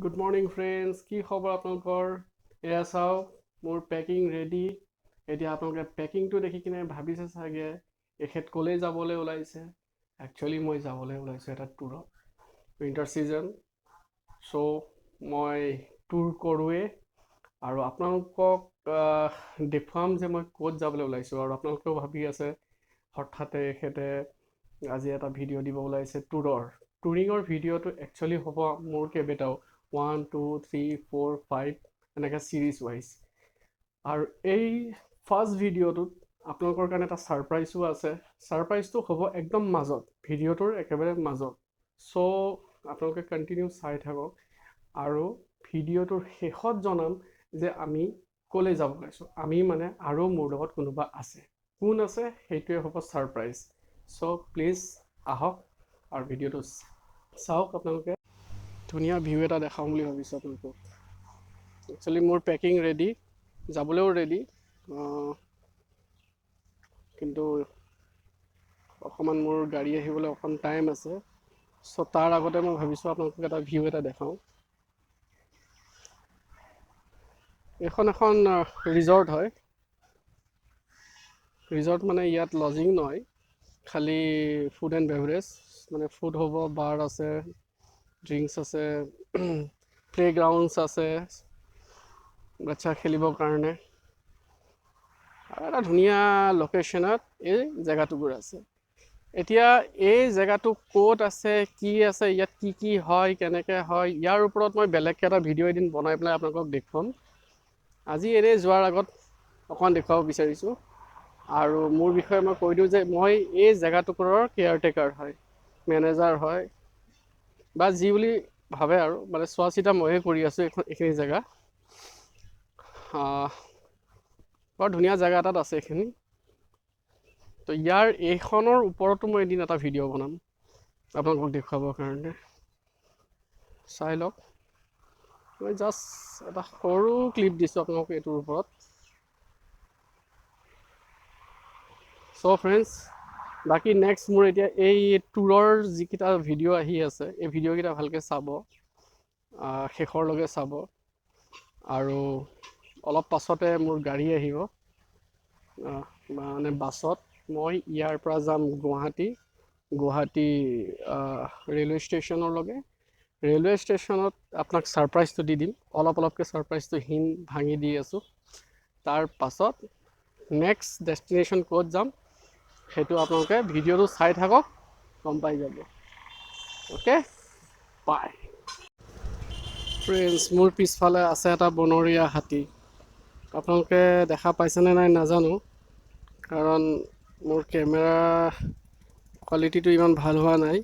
Good morning friends, কি খবৰ আপোনালোকৰ? এয়া চাওক, মোৰ পেকিং ৰেডি। এতিয়া আপোনালোকে পেকিংটো দেখি কিনে ভাবিছে চাগে এখেত ক'লৈ যাবলৈ ওলাইছে। একচুৱেলি মই যাবলৈ ওলাইছোঁ এটা ট্যুৰত, উইণ্টাৰ ছিজন। চ' মই ট্যুৰ কৰোঁৱেই আৰু আপোনালোকক দেখুৱাম যে মই ক'ত যাবলৈ ওলাইছোঁ। আৰু আপোনালোকেও ভাবি আছে হঠাতে এখেতে আজি এটা ভিডিঅ' দিব ওলাইছে টুৰিঙৰ ভিডিঅ'টো একচুৱেলি হ'ব মোৰ কেইবাটাও 1 2 3 4 5 এনেকৈ ছিৰিজ ৱাইজ। আৰু এই ফাৰ্ষ্ট ভিডিঅ'টোত আপোনালোকৰ কাৰণে এটা ছাৰপ্ৰাইজো আছে। ছাৰপ্ৰাইজটো হ'ব একদম মাজত, ভিডিঅ'টোৰ একেবাৰে মাজত। চ' আপোনালোকে কণ্টিনিউ চাই থাকক আৰু ভিডিঅ'টোৰ শেষত জনাম যে আমি ক'লৈ যাব ওলাইছোঁ। আমি মানে আৰু মোৰ লগত কোনোবা আছে। কোন আছে সেইটোৱে হ'ব ছাৰপ্ৰাইজ। চ' প্লিজ আহক আৰু ভিডিঅ'টো চাওক। আপোনালোকে ধুনীয়া ভিউ এটা দেখাম বুলি ভাবিছোঁ আপোনালোকক। একচুৱেলি মোৰ পেকিং ৰেডি, যাবলৈও ৰেডি, কিন্তু অকণমান মোৰ গাড়ী আহিবলৈ অকণ টাইম আছে। চ' তাৰ আগতে মই ভাবিছোঁ আপোনালোকক এটা ভিউ এটা দেখাওঁ। এইখন এখন ৰিজৰ্ট হয়। ৰিজৰ্ট মানে ইয়াত লজিং নহয়, খালি ফুড এণ্ড বেভৰেজ, মানে ফুড হ'ব, বাৰ আছে, ড্ৰিংকছ আছে, প্লেগ্ৰাউণ্ডছ আছে বাচ্চা খেলিবৰ কাৰণে, আৰু এটা ধুনীয়া লোকেশ্যনত এই জেগাটুকুৰা আছে। এতিয়া এই জেগাটো ক'ত আছে, কি আছে, ইয়াত কি কি হয়, কেনেকৈ হয়, ইয়াৰ ওপৰত মই বেলেগকৈ এটা ভিডিঅ' এদিন বনাই পেলাই আপোনালোকক দেখুৱাম। আজি এনেই যোৱাৰ আগত অকণমান দেখুৱাব বিচাৰিছোঁ। আৰু মোৰ বিষয়ে মই কৈ দিওঁ যে মই এই জেগাটুকুৰৰ কেয়াৰটেকাৰ হয়, মেনেজাৰ হয়, বা যি বুলি ভাবে আৰু, মানে চোৱা চিতা ময়ে কৰি আছোঁ এইখিনি জেগা। বৰ ধুনীয়া জেগা এটাত আছে এইখিনি। তো ইয়াৰ এইখনৰ ওপৰতো মই এদিন এটা ভিডিঅ' বনাম আপোনালোকক দেখুৱাবৰ কাৰণে। চাই লওক, মই জাষ্ট এটা সৰু ক্লিপ দিছোঁ আপোনালোকক এইটোৰ ওপৰত। চ' ফ্ৰেণ্ডছ, বাকী নেক্সট মোৰ এতিয়া এই ট্যুৰৰ যিকেইটা ভিডিঅ' আহি আছে, এই ভিডিঅ'কেইটা ভালকৈ চাব, শেষৰলৈকে চাব। আৰু অলপ পাছতে মোৰ গাড়ী আহিব, মানে বাছত। মই ইয়াৰ পৰা যাম গুৱাহাটী ৰেলৱে ষ্টেচনলৈকে। ৰেলৱে ষ্টেচনত আপোনাক ছাৰপ্ৰাইজটো দি দিম, অলপকৈ ছাৰপ্ৰাইজটো হিন ভাঙি দি আছোঁ। তাৰ পাছত নেক্সট ডেষ্টিনেশ্যন ক'ত যাম সেইটো আপোনালোকে ভিডিঅ'টো চাই থাকক, গম পাই যাব। অ'কে, বাই। ফ্ৰেণ্ডছ, মোৰ পিছফালে আছে এটা বনৰীয়া হাতী। আপোনালোকে দেখা পাইছেনে নাই নাজানো, কাৰণ মোৰ কেমেৰা কোৱালিটিটো ইমান ভাল হোৱা নাই,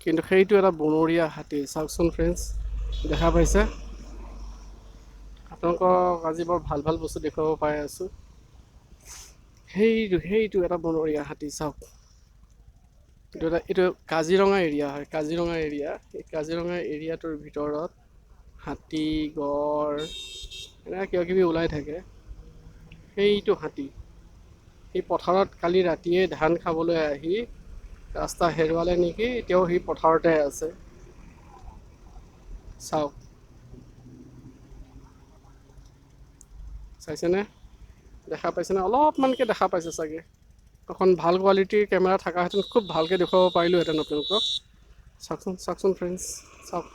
কিন্তু সেইটো এটা বনৰীয়া হাতী। চাওকচোন ফ্ৰেণ্ডছ, দেখা পাইছে? আপোনালোকক আজি বৰ ভাল ভাল বস্তু দেখুৱাব পাই আছোঁ। সেইটো এটা বনৰীয়া হাতী, চাওক। এইটো কাজিৰঙা এৰিয়া হয়, কাজিৰঙা এৰিয়া। এই কাজিৰঙা এৰিয়াটোৰ ভিতৰত হাতী, গড়, এনেকৈ কিবা কিবি ওলাই থাকে। সেইটো হাতী সি পথাৰত কালি ৰাতিয়ে ধান খাবলৈ আহি ৰাস্তা হেৰুৱালে নেকি, এতিয়াও সি পথাৰতে আছে। চাওক, চাইছেনে? দেখা পাইছেনে? অলপমানকৈ দেখা পাইছে চাগে। অকণ ভাল কোৱালিটিৰ কেমেৰা থকাহেঁতেন খুব ভালকৈ দেখুৱাব পাৰিলোঁহেঁতেন আপোনালোকক। চাওকচোন ফ্ৰেণ্ডছ, চাওক।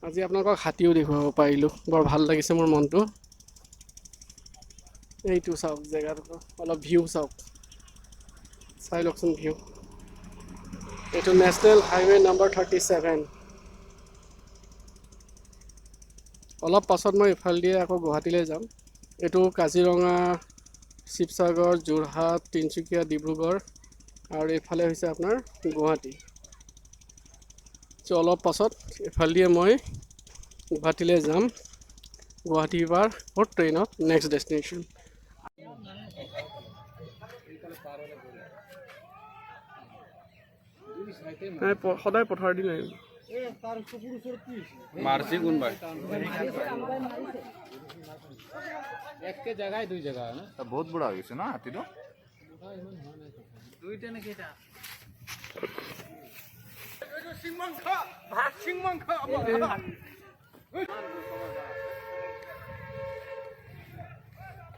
আজি আপোনালোকক হাতীও দেখুৱাব পাৰিলোঁ, বৰ ভাল লাগিছে মোৰ মনটো। এইটো চাওক, জেগাটো অলপ ভিউ চাওক, চাই লওকচোন ভিউ। এইটো নেশ্যনেল হাইৱে নম্বৰ 37। অলপ পাছত মই ইফালেদিয়ে আকৌ গুৱাহাটীলৈ যাম। এইটো কাজিৰঙা, শিৱসাগৰ, যোৰহাট, তিনিচুকীয়া, ডিব্ৰুগড়, আৰু এইফালে হৈছে আপোনাৰ গুৱাহাটী। চ' অলপ পাছত এইফালেদিয়ে মই গুৱাহাটীলৈ যাম। গুৱাহাটীৰ পৰা ট্ৰেইনত নেক্সট ডেষ্টিনেশ্যন। সদায় পথাৰ দিন আহিব। मार्ची गुण भाई एक के जगह है दुई जगह है ना बहुत बड़ा हो गया ना हाथी तो দুইটা নে কেইটা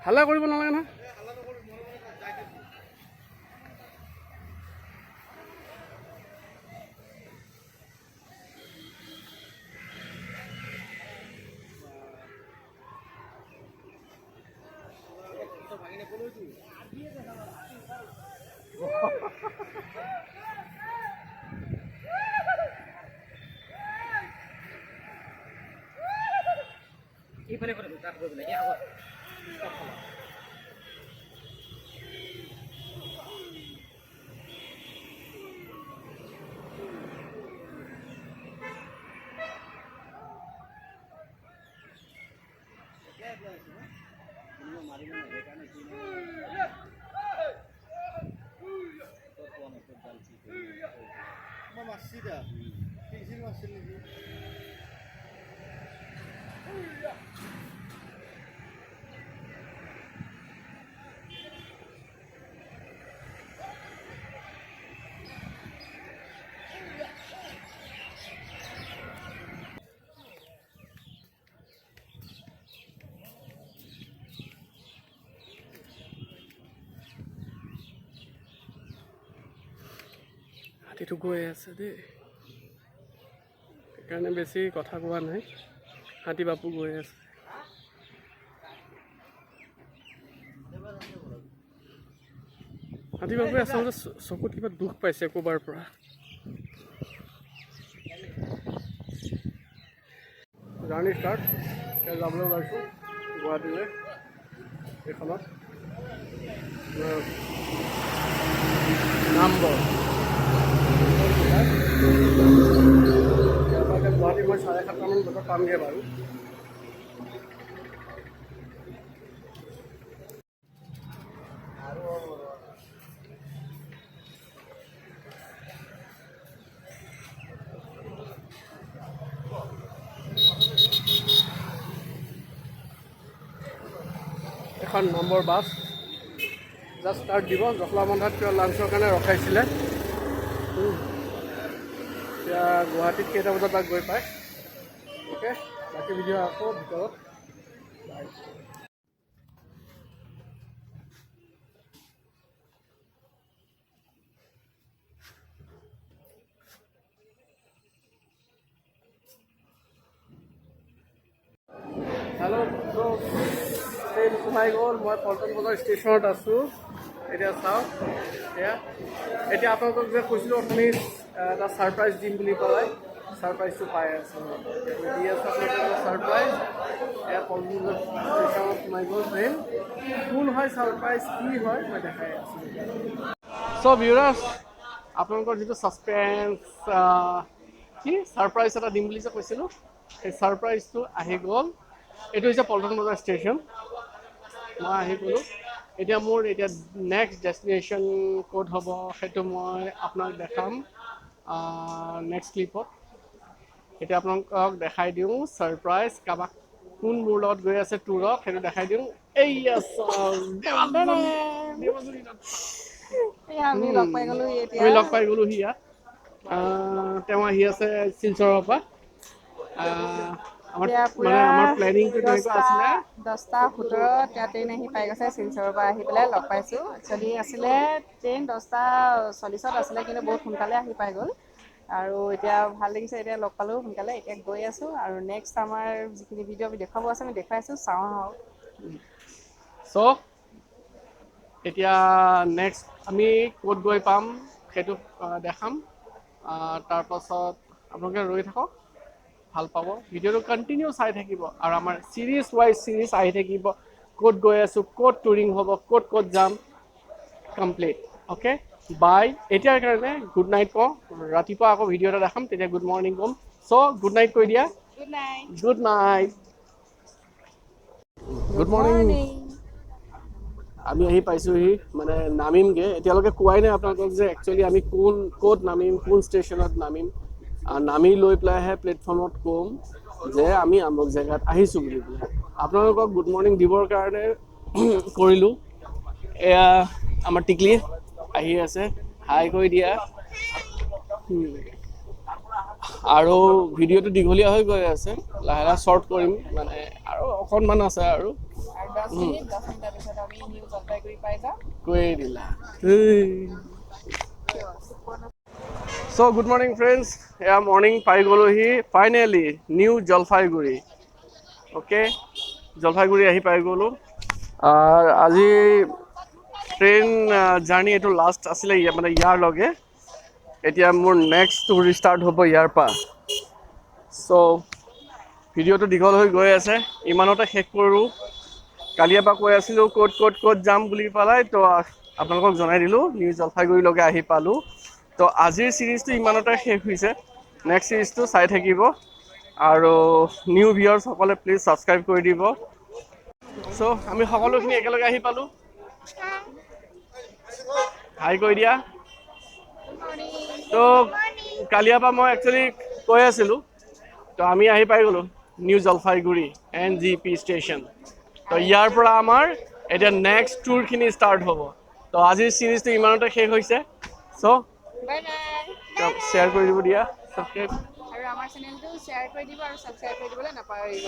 হাল্লা কৰিব নালাগে নহয় এইফালে কৰে তাত গৈ পেলাই এই আগত হাতীটো গৈ আছে দেই সেইকাৰণে বেছি কথা কোৱা নাই হাতী বাপু গৈ আছে হাতী বাপুৱে আচলতে চকুত কিবা দুখ পাইছে ক'ৰবাৰ পৰা জাৰ্ণি ষ্টাৰ্ট এতিয়া যাবলৈ ওলাইছোঁ গুৱাহাটীলৈ এইখনত নামবৰ গুৱাহাটী মই 7:30মান বজাত পামগৈ বাৰু এখন নম্বৰ বাছ জাষ্ট ষ্টাৰ্ট দিব জখলাবন্ধাত কিবা লাঞ্চৰ কাৰণে ৰখাইছিলে এতিয়া গুৱাহাটীত কেইটা বজাত তাক গৈ পায় অ'কে বাকী ভিডিঅ' আকৌ ভিতৰত বাই হেল্ল' ট্ৰেইন সোমাই গ'ল মই পল্টন বজাৰ ষ্টেচনত আছোঁ এতিয়া চাওক এতিয়া আপোনালোকক যে কৈছিলোঁ অথনি এটা ছাৰপ্ৰাইজ দিম বুলি পেলাই ছাৰপ্ৰাইজটো পাই আছোঁ দি আছোঁ আপোনালোকে এটা ছাৰপ্ৰাইজ এয়া পল্টন বজাৰ ষ্টেচনত সোমাই গ'ল ট্ৰেইন কোন হয় ছাৰপ্ৰাইজ কি হয় মই দেখাই আছোঁ চ' ভিউৰাৰ্ছ আপোনালোকৰ যিটো ছাছপেন্স কি ছাৰপ্ৰাইজ এটা দিম বুলি যে কৈছিলোঁ সেই ছাৰপ্ৰাইজটো আহি গ'ল এইটো হৈছে পল্টন বজাৰ ষ্টেচন মই আহি গ'লোঁ এতিয়া মোৰ এতিয়া নেক্সট ডেষ্টিনেশ্যন ক'ত হ'ব সেইটো মই আপোনাক দেখাম নেক্সট ক্লিপত এতিয়া আপোনালোকক দেখাই দিওঁ ছাৰপ্ৰাইজ কাৰোবাক কোন মোৰ লগত গৈ আছে টুৰত সেইটো দেখাই দিওঁ আমি লগ পাই গ'লোঁ সি ইয়াত তেওঁ আহি আছে শিলচৰৰ পৰা আমাৰ প্লেনিংটো তেনেকুৱা আছিলে 10:17 তেওঁ ট্ৰেইন আহি পাই গৈছে শিলচৰৰ পৰা আহি পেলাই লগ পাইছোঁ একচুৱেলি আছিলে ট্ৰেইন 10:40 আছিলে কিন্তু বহুত সোনকালে আহি পাই গ'ল আৰু এতিয়া ভাল লাগিছে এতিয়া লগ পালোঁ সোনকালে এতিয়া গৈ আছোঁ আৰু নেক্সট আমাৰ যিখিনি ভিডিঅ' আমি দেখুৱাব আছে আমি দেখুৱাইছোঁ চাওঁ আহক চ' এতিয়া নেক্সট আমি ক'ত গৈ পাম সেইটো দেখাম তাৰপাছত আপোনালোকে ৰৈ থাকক ভাল পাব ভিডিঅ'টো কণ্টিনিউ চাই থাকিব আৰু আমাৰ চিৰিজ ৱাইজ চিৰিজ আহি থাকিব ক'ত গৈ আছোঁ ক'ত টুৰিং হ'ব ক'ত যাম কমপ্লিট অ'কে বাই এতিয়াৰ কাৰণে গুড নাইট কওঁ ৰাতিপুৱা আকৌ ভিডিঅ' এটা দেখাম তেতিয়া গুড মৰ্ণিং ক'ম চ' গুড নাইট কৈ দিয়া গুড নাইট গুড মৰ্ণিং আমি আহি পাইছোঁহি মানে নামিমগৈ এতিয়ালৈকে কোৱাই নাই আপোনালোকক যে একচুৱেলি আমি ক'ত নামিম কোন ষ্টেচনত নামিম নামি লৈ পেলাইহে প্লেটফৰ্মত ক'ম যে আমি আমুক জেগাত আহিছোঁ বুলি পেলাই আপোনালোকক গুড মৰ্ণিং দিবৰ কাৰণে কৰিলোঁ এয়া আমাৰ টিকলি আহি আছে হাই কৰি দিয়া আৰু ভিডিঅ'টো দীঘলীয়া হৈ গৈ আছে লাহে লাহে শ্বৰ্ট কৰিম মানে আৰু অকণমান আছে আৰু আৰু 10 মিনিটৰ পিছত আমি নিউ জলপাইগুৰি পাই যাম কৈয়ে দিলা চ' গুড মৰ্ণিং ফ্ৰেণ্ডছ এয়া মৰ্ণিং পাই গ'লোহি ফাইনেলি নিউ জলপাইগুৰি অ'কে জলপাইগুৰি আহি পাই গ'লোঁ আজি ট্ৰেইন জাৰ্ণি এইটো লাষ্ট আছিলে মানে ইয়াৰ লগে এতিয়া মোৰ নেক্সট টুৰ ষ্টাৰ্ট হ'ব ইয়াৰ পৰা চ' ভিডিঅ'টো দীঘল হৈ গৈ আছে ইমানতে শেষ কৰোঁ কালিৰ পৰা কৈ আছিলোঁ ক'ত যাম বুলি পেলাই তো আপোনালোকক জনাই দিলোঁ নিউ জলপাইগুৰিলৈকে আহি পালোঁ তো আজিৰ ছিৰিজটো ইমানতে শেষ হৈছে নেক্সট ছিৰিজটো চাই থাকিব আৰু নিউ ভিউৱাৰ্ছসকলে প্লিজ ছাবস্ক্ৰাইব কৰি দিব চ' আমি সকলোখিনি একেলগে আহি পালোঁ হাই কৰি দিয়া তো কালিৰ পৰা মই একচুৱেলি কৈ আছিলোঁ তো আমি আহি পাই গ'লোঁ নিউ জলপাইগুৰি NGP ষ্টেচন তো ইয়াৰ পৰা আমাৰ এতিয়া নেক্সট টুৰখিনি ষ্টাৰ্ট হ'ব তো আজিৰ ছিৰিজটো ইমানতে শেষ হৈছে চ' বাই বাই শ্বেয়াৰ কৰি দিব দিয়া ছাবস্ক্ৰাইব আৰু আমাৰ চেনেলটো শ্বেয়াৰ কৰি দিব আৰু ছাবস্ক্ৰাইব কৰি দিবলৈ নাপাহৰিব